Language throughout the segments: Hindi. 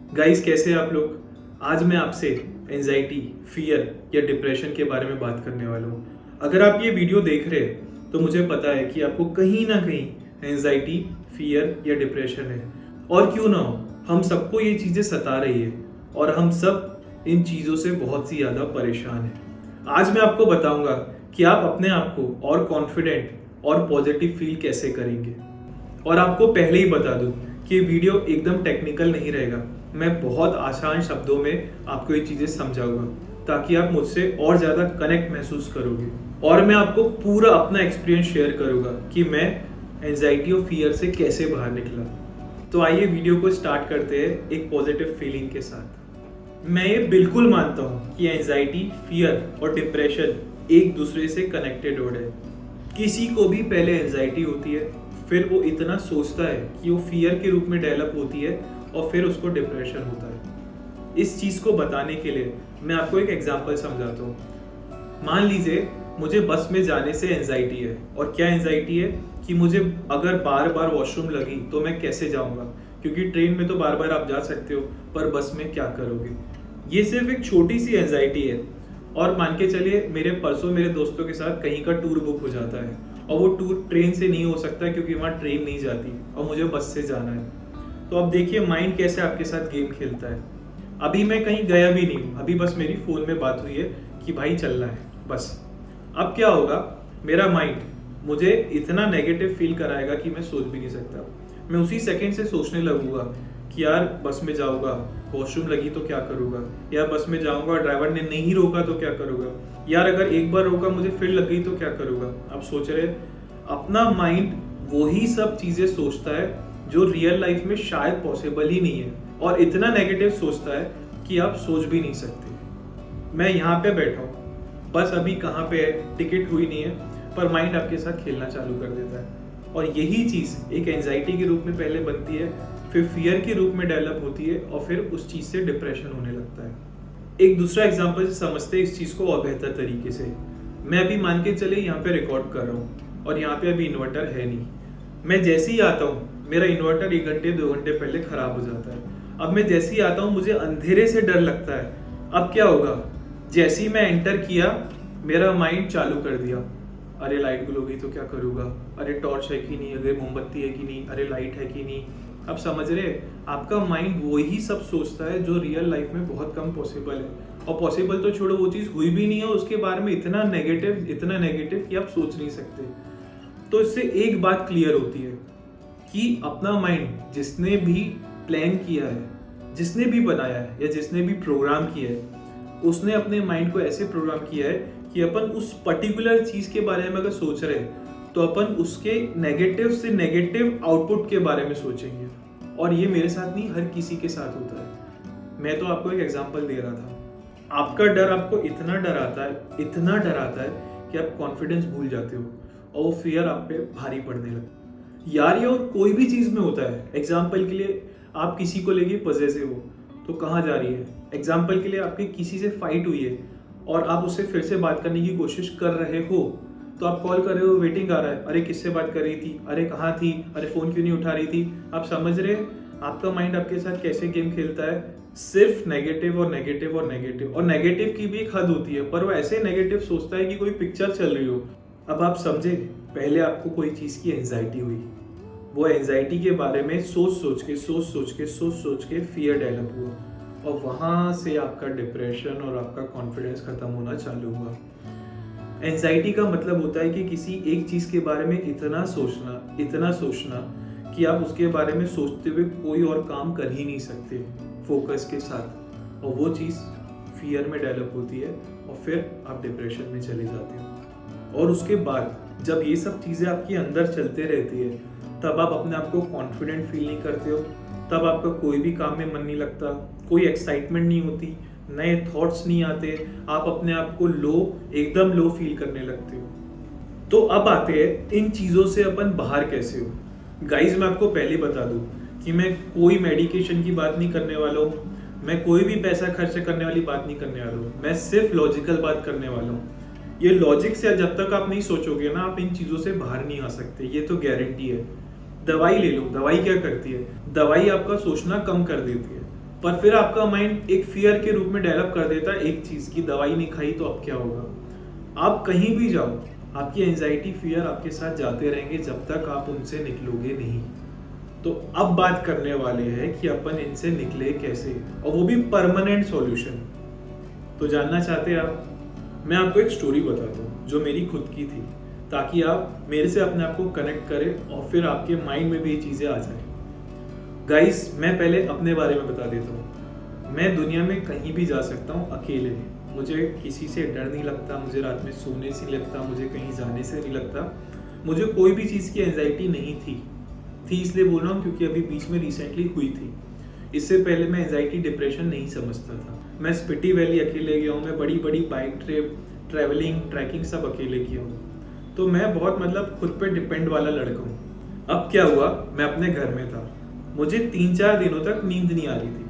गाइस, कैसे हैं आप लोग। आज मैं आपसे एंजाइटी, फियर या डिप्रेशन के बारे में बात करने वाला हूँ। अगर आप ये वीडियो देख रहे हैं तो मुझे पता है कि आपको कहीं ना कहीं एंजाइटी, फियर या डिप्रेशन है। और क्यों ना हो, हम सबको ये चीज़ें सता रही है और हम सब इन चीज़ों से बहुत सी ज़्यादा परेशान हैं। आज मैं आपको बताऊंगा कि आप अपने आप को और कॉन्फिडेंट और पॉजिटिव फील कैसे करेंगे। और आपको पहले ही बता दूं कि ये वीडियो एकदम टेक्निकल नहीं रहेगा। मैं बहुत आसान शब्दों में आपको ये चीज़ें समझाऊंगा ताकि आप मुझसे और ज़्यादा कनेक्ट महसूस करोगे। और मैं आपको पूरा अपना एक्सपीरियंस शेयर करूंगा कि मैं एंजाइटी और फियर से कैसे बाहर निकला। तो आइए वीडियो को स्टार्ट करते हैं एक पॉजिटिव फीलिंग के साथ। मैं ये बिल्कुल मानता हूँ कि एंजाइटी, फियर और डिप्रेशन एक दूसरे से कनेक्टेड वर्ड है। किसी को भी पहले एंजाइटी होती है, फिर वो इतना सोचता है कि वो फियर के रूप में डेवलप होती है और फिर उसको डिप्रेशन होता है। इस चीज़ को बताने के लिए मैं आपको एक एग्जांपल समझाता हूँ। मान लीजिए मुझे बस में जाने से एंजाइटी है। और क्या एंजाइटी है कि मुझे अगर बार बार वॉशरूम लगी तो मैं कैसे जाऊँगा, क्योंकि ट्रेन में तो बार बार आप जा सकते हो पर बस में क्या करोगे। ये सिर्फ एक छोटी सी एंजाइटी है। और मान के चलिए मेरे परसों मेरे दोस्तों के साथ कहीं का टूर बुक हो जाता है और वो टूर ट्रेन से नहीं हो सकता क्योंकि वहाँ ट्रेन नहीं जाती और मुझे बस से जाना है। तो अब देखिए माइंड कैसे आपके साथ गेम खेलता है। अभी मैं कहीं गया भी नहीं हूँ, अभी बस मेरी फ़ोन में बात हुई है कि भाई चलना है बस। अब क्या होगा, मेरा माइंड मुझे इतना नेगेटिव फील कराएगा कि मैं सोच भी नहीं सकता। मैं उसी सेकंड से सोचने लगूंगा कि यार बस में जाऊंगा, वॉशरूम लगी तो क्या करूंगा, यार बस में जाऊंगा ड्राइवर ने नहीं रोका तो क्या करूंगा, यार अगर एक बार रोका मुझे फिर लग गई तो क्या करूंगा। अब सोच रहे, अपना माइंड वही सब चीजें सोचता है जो रियल लाइफ में शायद पॉसिबल ही नहीं है और इतना नेगेटिव सोचता है कि आप सोच भी नहीं सकते। मैं यहाँ पे बैठा हूँ, बस अभी कहाँ पे है, टिकट हुई नहीं है, पर माइंड आपके साथ खेलना चालू कर देता है। और यही चीज़ एक एंजाइटी के रूप में पहले बनती है, फिर फियर के रूप में डेवलप होती है और फिर उस चीज़ से डिप्रेशन होने लगता है। एक दूसरा एग्जाम्पल से समझते हैं इस चीज़ को और बेहतर तरीके से। मैं अभी मान के चले यहाँ पे रिकॉर्ड कर रहा हूँ और यहाँ पे अभी इन्वर्टर है नहीं। मैं जैसे ही आता हूँ मेरा इन्वर्टर 1 घंटे 2 घंटे पहले खराब हो जाता है। अब मैं जैसे ही आता हूँ मुझे अंधेरे से डर लगता है। अब क्या होगा, जैसे ही मैं एंटर किया मेरा माइंड चालू कर दिया, अरे लाइट गुल हो गई तो क्या करूँगा, अरे टॉर्च है कि नहीं, अरे मोमबत्ती है कि नहीं, अरे लाइट है कि नहीं। अब समझ रहे, आपका माइंड वही सब सोचता है जो रियल लाइफ में बहुत कम पॉसिबल है। और पॉसिबल तो छोड़ो, वो चीज़ हुई भी नहीं है, उसके बारे में इतना नेगेटिव कि आप सोच नहीं सकते। तो इससे एक बात क्लियर होती है कि अपना माइंड जिसने भी प्लान किया है, जिसने भी बनाया है या जिसने भी प्रोग्राम किया है, उसने अपने माइंड को ऐसे प्रोग्राम किया है कि अपन उस पर्टिकुलर चीज़ के बारे में अगर सोच रहे हैं तो अपन उसके नेगेटिव से नेगेटिव आउटपुट के बारे में सोचेंगे। और ये मेरे साथ नहीं, हर किसी के साथ होता है। मैं तो आपको एक एग्जांपल दे रहा था। आपका डर आपको इतना डराता है कि आप कॉन्फिडेंस भूल जाते हो और वो फियर आप पे भारी पड़ने लगता है। यार ये और कोई भी चीज़ में होता है। एग्जाम्पल के लिए आप किसी को लेके पॉसेसिव हो तो कहाँ जा रही है। एग्जाम्पल के लिए आपकी किसी से फाइट हुई है और आप उससे फिर से बात करने की कोशिश कर रहे हो तो आप कॉल कर रहे हो, वेटिंग आ रहा है, अरे किससे बात कर रही थी, अरे कहाँ थी, अरे फ़ोन क्यों नहीं उठा रही थी। आप समझ रहे आपका माइंड आपके साथ कैसे गेम खेलता है, सिर्फ नेगेटिव और नेगेटिव और नेगेटिव। और नेगेटिव की भी एक हद होती है, पर वो ऐसे नेगेटिव सोचता है कि कोई पिक्चर चल रही हो। अब आप समझे, पहले आपको कोई चीज़ की एंजाइटी हुई, वो एंजाइटी के बारे में सोच सोच के फियर डेवलप हुआ और वहाँ से आपका डिप्रेशन और आपका कॉन्फिडेंस खत्म होना चालू हुआ। एंजाइटी का मतलब होता है कि किसी एक चीज़ के बारे में इतना सोचना कि आप उसके बारे में सोचते हुए कोई और काम कर ही नहीं सकते फोकस के साथ, और वो चीज़ फियर में डेवलप होती है और फिर आप डिप्रेशन में चले जाते हो। और उसके बाद जब ये सब चीज़ें आपके अंदर चलते रहती है तब आप अपने आप को कॉन्फिडेंट फील नहीं करते हो, तब आपका कोई भी काम में मन नहीं लगता, कोई एक्साइटमेंट नहीं होती, नए थॉट्स नहीं आते, आप अपने आप को एकदम लो फील करने लगते हो। तो अब आते हैं इन चीज़ों से अपन बाहर कैसे हो। गाइज, मैं आपको पहले बता दूं कि मैं कोई मेडिकेशन की बात नहीं करने वाला हूँ, मैं कोई भी पैसा खर्च करने वाली बात नहीं करने वाला हूँ, मैं सिर्फ लॉजिकल बात करने वाला हूँ। ये लॉजिक से जब तक आप नहीं सोचोगे ना, आप इन चीज़ों से बाहर नहीं आ सकते, ये तो गारंटी है। दवाई ले लो, दवाई क्या करती है, दवाई आपका सोचना कम कर देती है। पर फिर आपका माइंड एक फियर के रूप में डेवलप कर देता है एक चीज की, दवाई नहीं खाई तो अब क्या होगा। आप कहीं भी जाओ, आपकी एंजाइटी फियर आपके साथ जाते रहेंगे जब तक आप उनसे निकलोगे नहीं। तो अब बात करने वाले हैं कि अपन इनसे निकले कैसे, और वो भी परमानेंट सॉल्यूशन। तो जानना चाहते हैं आप? मैं आपको एक स्टोरी बताता हूँ जो मेरी खुद की थी, ताकि आप मेरे से अपने आप को कनेक्ट करें और फिर आपके माइंड में भी ये चीज़ें आ जाए। गाइस, मैं पहले अपने बारे में बता देता हूँ। मैं दुनिया में कहीं भी जा सकता हूँ अकेले, मुझे किसी से डर नहीं लगता, मुझे रात में सोने से नहीं लगता, मुझे कहीं जाने से नहीं लगता, मुझे कोई भी चीज़ की एंजाइटी नहीं थी इसलिए बोल रहा हूँ क्योंकि अभी बीच में रिसेंटली हुई थी। इससे पहले मैं एंजाइटी डिप्रेशन नहीं समझता था। मैं स्पीति वैली अकेले गया हूँ, मैं बड़ी बड़ी बाइक ट्रिप, ट्रैवलिंग, ट्रैकिंग सब अकेले किया हूँ। तो मैं बहुत मतलब खुद पे डिपेंड वाला लड़का हूँ। अब क्या हुआ, मैं अपने घर में था, मुझे 3-4 दिनों तक नींद नहीं आ रही थी,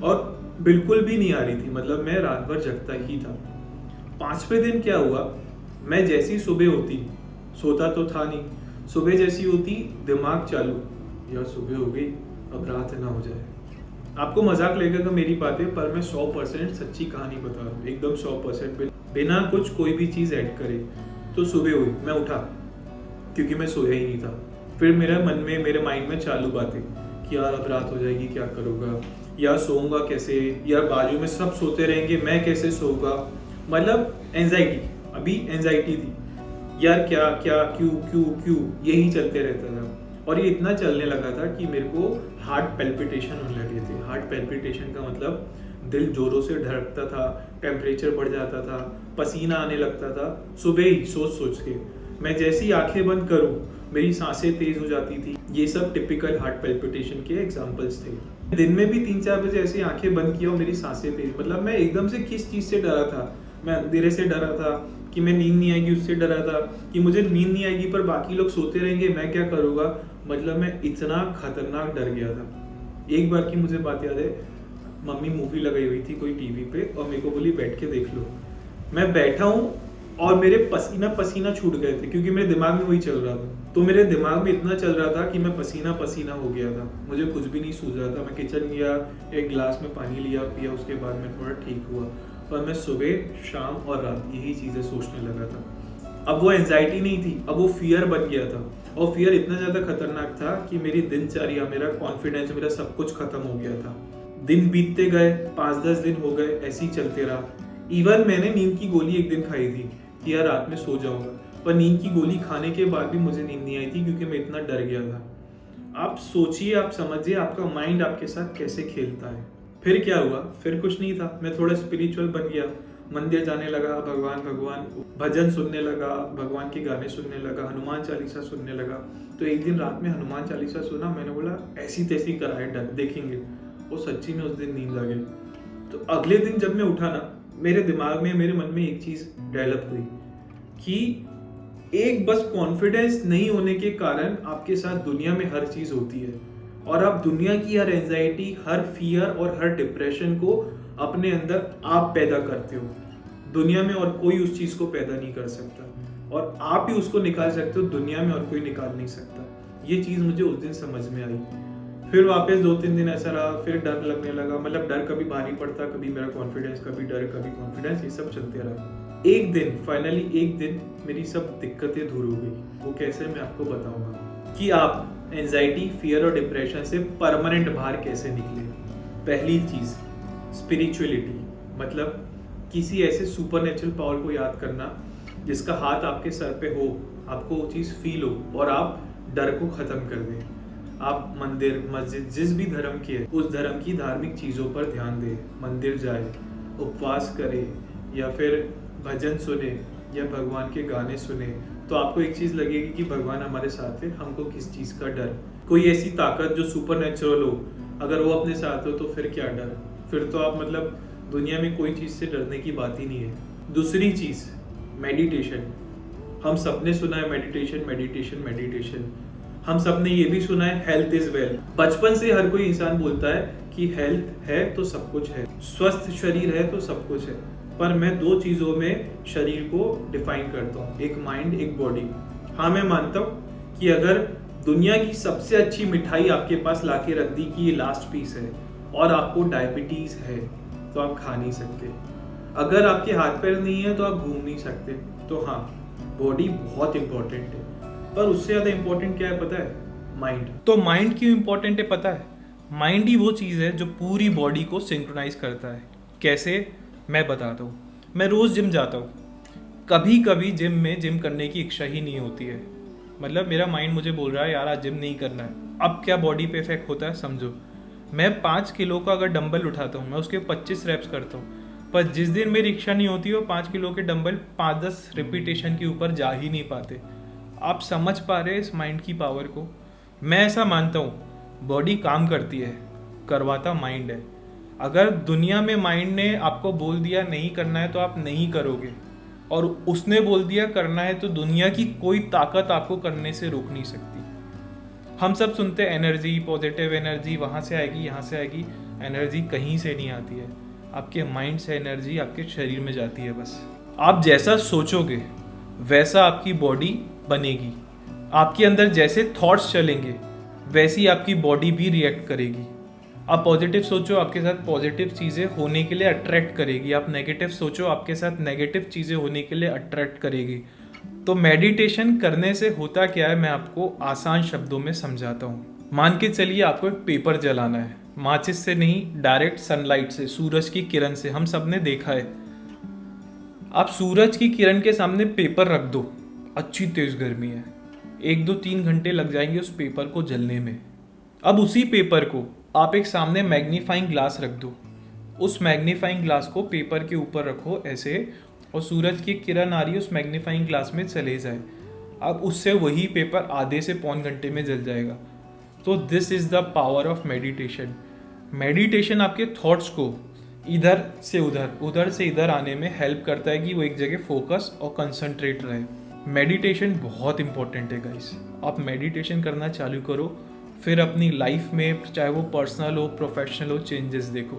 और बिल्कुल भी नहीं आ रही थी, मतलब मैं रात भर जगता ही था। 5वें दिन क्या हुआ, मैं जैसी सुबह होती, सोता तो था नहीं, सुबह जैसी होती दिमाग चालू, यार सुबह हो गई, अब रात ना हो जाए। आपको मजाक लगेगा मेरी बातें, पर मैं 100% सच्ची कहानी बता रहा हूँ, एकदम 100% बिना कुछ कोई भी चीज़ ऐड करे। तो सुबह हुई, मैं उठा क्योंकि मैं सोया ही नहीं था। फिर मेरे मन में, मेरे माइंड में चालू बातें कि यार अब रात हो जाएगी, क्या करूँगा, यार सोऊंगा कैसे, यार बाजू में सब सोते रहेंगे, मैं कैसे सोऊंगा। मतलब एंजाइटी, अभी एंजाइटी थी यार, क्या क्या क्यों क्यों क्यों, यही चलते रहता था। और ये इतना चलने लगा था कि मेरे को हार्ट पैल्पिटेशन होने लगे थे। हार्ट पैल्पिटेशन का मतलब दिल जोरों से धड़कता था, टेम्परेचर बढ़ जाता था, पसीना आने लगता था सुबह ही सोच सोच के। मैं जैसी आंखें बंद करूं मेरी सांसें तेज हो जाती थी। ये सब टिपिकल हार्ट पैल्पिटेशन के एग्जांपल्स थे। दिन में भी 3-4 बजे ऐसी आंखें बंद किया और मेरी सांसें तेज, मतलब मैं एकदम से किस चीज़ से डरा था, मैं अंधेरे से डरा था कि मैं नींद नहीं आएगी, उससे डरा था कि मुझे नींद नहीं आएगी पर बाकी लोग सोते रहेंगे, मैं क्या करूँगा। मतलब मैं इतना खतरनाक डर गया था। एक बार की मुझे बात याद है, मम्मी मूवी लगाई हुई थी कोई टीवी पे और मेरे को बोली बैठ के देख लो। मैं बैठा हूँ और मेरे पसीना पसीना छूट गए थे क्योंकि मेरे दिमाग में वही चल रहा था। तो मेरे दिमाग में इतना चल रहा था कि मैं पसीना पसीना हो गया था, मुझे कुछ भी नहीं सूझ रहा था। मैं किचन गया, एक गिलास में पानी लिया, पिया, उसके बाद मैं थोड़ा ठीक हुआ। पर मैं सुबह, शाम और रात यही चीज़ें सोचने लगा था। अब वो एंजाइटी नहीं थी, अब वो फियर बन गया था। और फियर इतना ज़्यादा खतरनाक था कि मेरी दिनचर्या, मेरा कॉन्फिडेंस, मेरा सब कुछ खत्म हो गया था। दिन बीतते गए, 5-10 दिन हो गए, ऐसे ही चलते रहा। इवन मैंने नींद की गोली एक दिन खाई थी कि यार रात में सो जाऊंगा, पर नींद की गोली खाने के बाद भी मुझे नींद नहीं आई थी क्योंकि मैं इतना डर गया था। आप सोचिए, आप समझिए आपका माइंड आपके साथ कैसे खेलता है। फिर क्या हुआ, फिर कुछ नहीं था, मैं थोड़ा स्पिरिचुअल बन गया, मंदिर जाने लगा, भगवान भजन सुनने लगा, भगवान के गाने सुनने लगा, हनुमान चालीसा सुनने लगा। तो एक दिन रात में हनुमान चालीसा सुना, मैंने बोला ऐसी तैसी कराए डर देखेंगे, वो सच्ची में उस दिन नींद आ गई। तो अगले दिन जब मैं उठा ना, मेरे दिमाग में, मेरे मन में एक चीज डेवलप हुई कि एक बस कॉन्फिडेंस नहीं होने के कारण आपके साथ दुनिया में हर चीज होती है, और आप दुनिया की हर एंजाइटी, हर फियर और हर डिप्रेशन को अपने अंदर आप पैदा करते हो। दुनिया में और कोई उस चीज को पैदा नहीं कर सकता, और आप ही उसको निकाल सकते हो, दुनिया में और कोई निकाल नहीं सकता। ये चीज मुझे उस दिन समझ में आई। फिर वापस 2-3 दिन ऐसा रहा, फिर डर लगने लगा, मतलब डर कभी भारी पड़ता, कभी मेरा कॉन्फिडेंस, कभी डर, कभी कॉन्फिडेंस, ये सब चलते रहा। एक दिन, फाइनली एक दिन मेरी सब दिक्कतें दूर हो गई। वो कैसे, मैं आपको बताऊंगा कि आप एंजाइटी, फियर और डिप्रेशन से परमानेंट बाहर कैसे निकले। पहली चीज स्पिरिचुअलिटी, मतलब किसी ऐसे सुपरनेचुरल पावर को याद करना जिसका हाथ आपके सर पे हो, आपको वो चीज़ फील हो और आप डर को ख़त्म कर दें। आप मंदिर, मस्जिद, जिस भी धर्म की है उस धर्म की धार्मिक चीज़ों पर ध्यान दें, मंदिर जाए, उपवास करें, या फिर भजन सुने या भगवान के गाने सुने, तो आपको एक चीज़ लगेगी कि भगवान हमारे साथ है, हमको किस चीज़ का डर। कोई ऐसी ताकत जो सुपरनेचुरल हो, अगर वो अपने साथ हो तो फिर क्या डर। फिर तो आप मतलब दुनिया में कोई चीज़ से डरने की बात ही नहीं है। दूसरी चीज़ मेडिटेशन। हम सबने सुना है मेडिटेशन मेडिटेशन मेडिटेशन, हम सबने ये भी सुना है हेल्थ इज वेल्थ। बचपन से हर कोई इंसान बोलता है कि हेल्थ है तो सब कुछ है, स्वस्थ शरीर है तो सब कुछ है। पर मैं 2 चीज़ों में शरीर को डिफाइन करता हूँ, एक माइंड, एक बॉडी। हाँ, मैं मानता हूँ कि अगर दुनिया की सबसे अच्छी मिठाई आपके पास लाके रख दी कि ये लास्ट पीस है, और आपको डायबिटीज़ है तो आप खा नहीं सकते, अगर आपके हाथ पैर नहीं है तो आप घूम नहीं सकते। तो हाँ, बॉडी बहुत इंपॉर्टेंट है, पर उससे ज़्यादा इंपॉर्टेंट क्या है पता है? माइंड। तो माइंड क्यों इंपॉर्टेंट है पता है? माइंड ही वो चीज़ है जो पूरी बॉडी को सिंक्रोनाइज करता है। कैसे, मैं बताता हूँ। मैं रोज़ जिम जाता हूँ, कभी कभी जिम करने की इच्छा ही नहीं होती है। मतलब मेरा माइंड मुझे बोल रहा है यार आज जिम नहीं करना है। अब क्या बॉडी पे इफेक्ट होता है समझो। मैं 5 किलो का अगर डंबल उठाता हूँ, मैं उसके 25 रेप्स करता हूँ, पर जिस दिन मेरी इच्छा नहीं होती वो 5 किलो के डंबल 5-10 रिपीटेशन के ऊपर जा ही नहीं पाते। आप समझ पा रहे हैं इस माइंड की पावर को? मैं ऐसा मानता हूँ, बॉडी काम करती है, करवाता माइंड है। अगर दुनिया में माइंड ने आपको बोल दिया नहीं करना है तो आप नहीं करोगे, और उसने बोल दिया करना है तो दुनिया की कोई ताकत आपको करने से रोक नहीं सकती। हम सब सुनते हैं एनर्जी, पॉजिटिव एनर्जी वहाँ से आएगी, यहाँ से आएगी। एनर्जी कहीं से नहीं आती है, आपके माइंड से एनर्जी आपके शरीर में जाती है बस। आप जैसा सोचोगे वैसा आपकी बॉडी बनेगी। आपके अंदर जैसे थॉट्स चलेंगे वैसी आपकी बॉडी भी रिएक्ट करेगी। आप पॉजिटिव सोचो, आपके साथ पॉजिटिव चीज़ें होने के लिए अट्रैक्ट करेगी। आप नेगेटिव सोचो, आपके साथ नेगेटिव चीज़ें होने के लिए अट्रैक्ट करेगी। तो मेडिटेशन करने से होता क्या है, मैं आपको आसान शब्दों में समझाता हूँ। मान के चलिए आपको एक पेपर जलाना है, माचिस से नहीं, डायरेक्ट सनलाइट से, सूरज की किरण से। हम सब ने देखा है, आप सूरज की किरण के सामने पेपर रख दो, अच्छी तेज गर्मी है, 1-2-3 घंटे लग जाएंगे उस पेपर को जलने में। अब उसी पेपर को आप एक सामने मैग्नीफाइंग ग्लास रख दो, उस मैग्नीफाइंग ग्लास को पेपर के ऊपर रखो ऐसे, और सूरज की किरण आ रही है उस मैग्नीफाइंग ग्लास में चले जाए। अब उससे वही पेपर आधे से पौन घंटे में जल जाएगा। तो this is the power of meditation. Meditation आपके थॉट्स को इधर से उधर, उधर से इधर आने में हेल्प करता है कि वो एक जगह फोकस और कंसंट्रेट रहे। मेडिटेशन बहुत इंपॉर्टेंट है गाइस। आप मेडिटेशन करना चालू करो, फिर अपनी लाइफ में चाहे वो पर्सनल हो प्रोफेशनल हो चेंजेस देखो,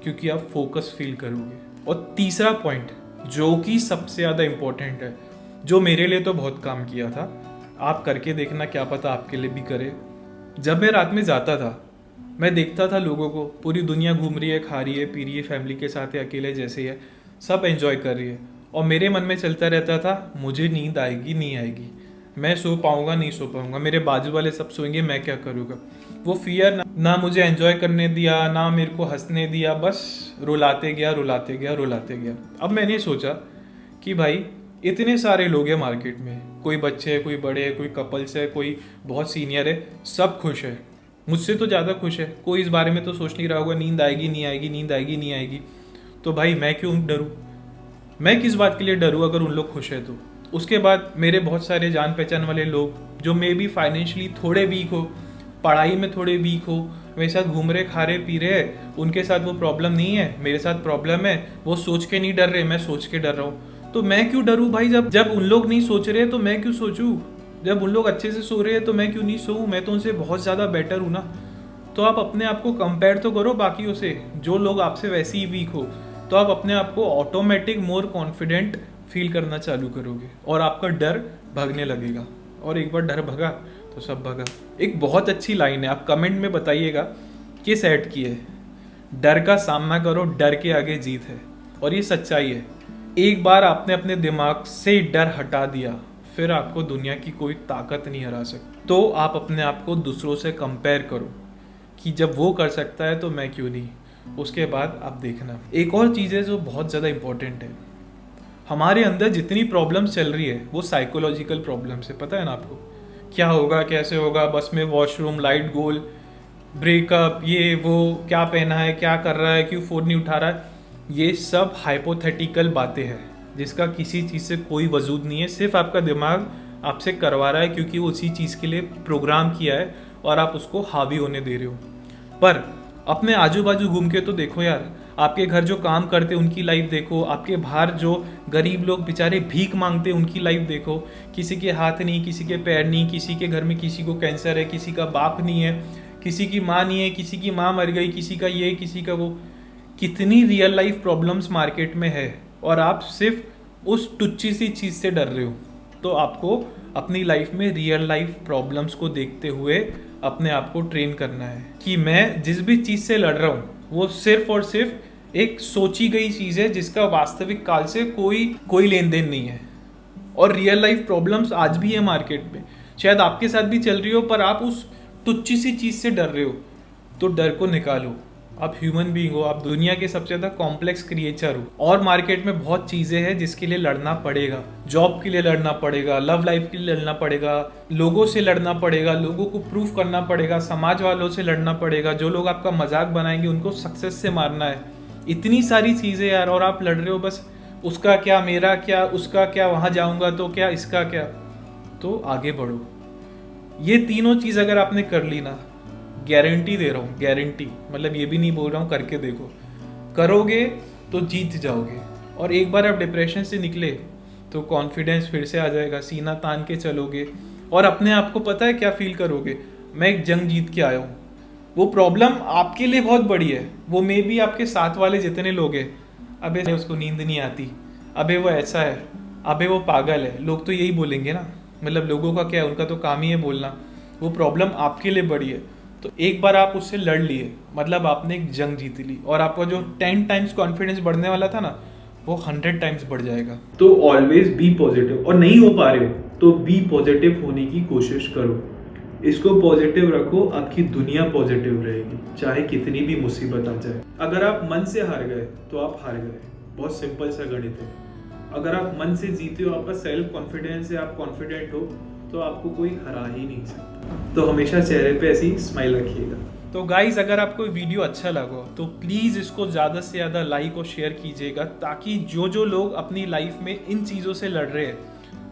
क्योंकि आप फोकस फील करोगे। और तीसरा पॉइंट जो कि सबसे ज़्यादा इम्पोर्टेंट है, जो मेरे लिए तो बहुत काम किया था, आप करके देखना, क्या पता आपके लिए भी करे। जब मैं रात में जाता था, मैं देखता था लोगों को, पूरी दुनिया घूम रही है, खा रही है, पी रही है, फैमिली के साथ है, अकेले जैसे है, सब एंजॉय कर रही है, और मेरे मन में चलता रहता था मुझे नींद आएगी नहीं आएगी, मैं सो पाऊंगा नहीं सो पाऊंगा, मेरे बाजू वाले सब सोएंगे, मैं क्या करूँगा। वो फियर ना मुझे एंजॉय करने दिया, ना मेरे को हंसने दिया, बस रुलाते गया रुलाते गया रुलाते गया। अब मैंने सोचा कि भाई इतने सारे लोग हैं मार्केट में, कोई बच्चे हैं, कोई बड़े हैं, कोई कपल्स है, कोई बहुत सीनियर है, सब खुश है, मुझसे तो ज़्यादा खुश है। कोई इस बारे में तो सोच नहीं रहा होगा नींद आएगी नहीं आएगी, नींद आएगी नहीं आएगी। तो भाई मैं क्यों डरूँ, मैं किस बात के लिए डरूँ अगर उन लोग खुश है तो। उसके बाद मेरे बहुत सारे जान पहचान वाले लोग जो मे बी फाइनेंशियली थोड़े वीक हो, पढ़ाई में थोड़े वीक हो, मेरे साथ घूम रहे खा रहे पी रहे हैं, उनके साथ वो प्रॉब्लम नहीं है, मेरे साथ प्रॉब्लम है, वो सोच के नहीं डर रहे, मैं सोच के डर रहा हूँ। तो मैं क्यों डरूँ भाई, जब उन लोग नहीं सोच रहे तो मैं क्यों सोचूं, जब उन लोग अच्छे से सो रहे हैं तो मैं क्यों नहीं सोऊं, मैं तो उनसे बहुत ज़्यादा बेटर हूँ ना। तो आप अपने आप को कंपेयर तो करो बाकियों से, जो लोग आपसे वैसे ही वीक हो, तो आप अपने आप को ऑटोमेटिक मोर कॉन्फिडेंट फील करना चालू करोगे और आपका डर भागने लगेगा। और एक बार डर भगा तो सब भगा। एक बहुत अच्छी लाइन है, आप कमेंट में बताइएगा किस ऐड की है, डर का सामना करो, डर के आगे जीत है। और ये सच्चाई है, एक बार आपने अपने दिमाग से डर हटा दिया, फिर आपको दुनिया की कोई ताकत नहीं हरा सकती। तो आप अपने आप को दूसरों से कंपेयर करो कि जब वो कर सकता है तो मैं क्यों नहीं। उसके बाद आप देखना, एक और चीज़ है जो बहुत ज़्यादा इम्पोर्टेंट है, हमारे अंदर जितनी प्रॉब्लम्स चल रही है वो साइकोलॉजिकल प्रॉब्लम्स है। पता है ना आपको, क्या होगा कैसे होगा, बस में वॉशरूम, लाइट गोल, ब्रेकअप, ये वो, क्या पहना है, क्या कर रहा है, क्यों फ़ोन नहीं उठा रहा है, ये सब हाइपोथेटिकल बातें हैं जिसका किसी चीज़ से कोई वजूद नहीं है। सिर्फ आपका दिमाग आपसे करवा रहा है क्योंकि वो उसी चीज़ के लिए प्रोग्राम किया है और आप उसको हावी होने दे रहे हो। पर अपने आजू बाजू घूम के तो देखो यार, आपके घर जो काम करते उनकी लाइफ देखो, आपके बाहर जो गरीब लोग बेचारे भीख मांगते उनकी लाइफ देखो, किसी के हाथ नहीं, किसी के पैर नहीं, किसी के घर में किसी को कैंसर है, किसी का बाप नहीं है, किसी की माँ नहीं है, किसी की माँ मर गई, किसी का ये, किसी का वो। कितनी रियल लाइफ प्रॉब्लम्स मार्केट में है और आप सिर्फ उस टुच्ची सी चीज़ से डर रहे हो। तो आपको अपनी लाइफ में रियल लाइफ प्रॉब्लम्स को देखते हुए अपने आप को ट्रेन करना है कि मैं जिस भी चीज़ से लड़ रहा हूँ वो सिर्फ और सिर्फ एक सोची गई चीज़ है जिसका वास्तविक काल से कोई लेन देन नहीं है। और रियल लाइफ प्रॉब्लम्स आज भी है मार्केट में, शायद आपके साथ भी चल रही हो, पर आप उस तुच्छ सी चीज़ से डर रहे हो। तो डर को निकालो। आप ह्यूमन बीइंग हो, आप दुनिया के सबसे ज़्यादा कॉम्प्लेक्स क्रिएचर हो, और मार्केट में बहुत चीज़ें हैं जिसके लिए लड़ना पड़ेगा। जॉब के लिए लड़ना पड़ेगा, लव लाइफ के लिए लड़ना पड़ेगा, लोगों से लड़ना पड़ेगा, लोगों को प्रूफ करना पड़ेगा, समाज वालों से लड़ना पड़ेगा, जो लोग आपका मजाक बनाएंगे उनको सक्सेस से मारना है। इतनी सारी चीज़ें यार, और आप लड़ रहे हो बस उसका क्या, मेरा क्या, उसका क्या, वहाँ जाऊँगा तो क्या, इसका क्या। तो आगे बढ़ो। ये तीनों चीज़ अगर आपने कर ली ना, गारंटी दे रहा हूँ, गारंटी, मतलब ये भी नहीं बोल रहा हूँ, करके देखो, करोगे तो जीत जाओगे। और एक बार आप डिप्रेशन से निकले तो कॉन्फिडेंस फिर से आ जाएगा, सीना तान के चलोगे, और अपने आप को पता है क्या फील करोगे, मैं एक जंग जीत के आया हूँ। वो प्रॉब्लम आपके लिए बहुत बड़ी है, वो मे भी आपके साथ वाले जितने लोग हैं, अबे उसको नींद नहीं आती, अबे वो ऐसा है, अबे वो पागल है, लोग तो यही बोलेंगे ना, मतलब लोगों का क्या है, उनका तो काम ही है बोलना। वो प्रॉब्लम आपके लिए बड़ी है, तो एक बार आप उससे लड़ लिए, मतलब आपने एक जंग जीत ली, और आपका जो 10 टाइम्स कॉन्फिडेंस बढ़ने वाला था ना, वो 100 टाइम्स बढ़ जाएगा। तो ऑलवेज बी पॉजिटिव, और नहीं हो पा रहे हो तो बी पॉजिटिव होने की कोशिश करो। इसको पॉजिटिव रखो, आपकी दुनिया पॉजिटिव रहेगी, चाहे कितनी भी मुसीबत आ जाए। अगर आप मन से हार गए तो आप हार गए, बहुत सिंपल सा गणित है। अगर आप मन से जीते हो, आपका सेल्फ कॉन्फिडेंस है, आप कॉन्फिडेंट हो, तो आपको कोई हरा ही नहीं सकता। तो हमेशा चेहरे पे ऐसी स्माइल रखिएगा। तो गाइज, अगर आपको वीडियो अच्छा लगा तो प्लीज़ इसको ज़्यादा से ज़्यादा लाइक और शेयर कीजिएगा, ताकि जो लोग अपनी लाइफ में इन चीज़ों से लड़ रहे हैं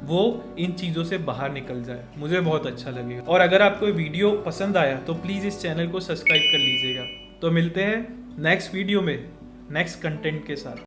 वो इन चीज़ों से बाहर निकल जाए, मुझे बहुत अच्छा लगेगा। और अगर आपको वीडियो पसंद आया तो प्लीज़ इस चैनल को सब्सक्राइब कर लीजिएगा। तो मिलते हैं नेक्स्ट वीडियो में नेक्स्ट कंटेंट के साथ।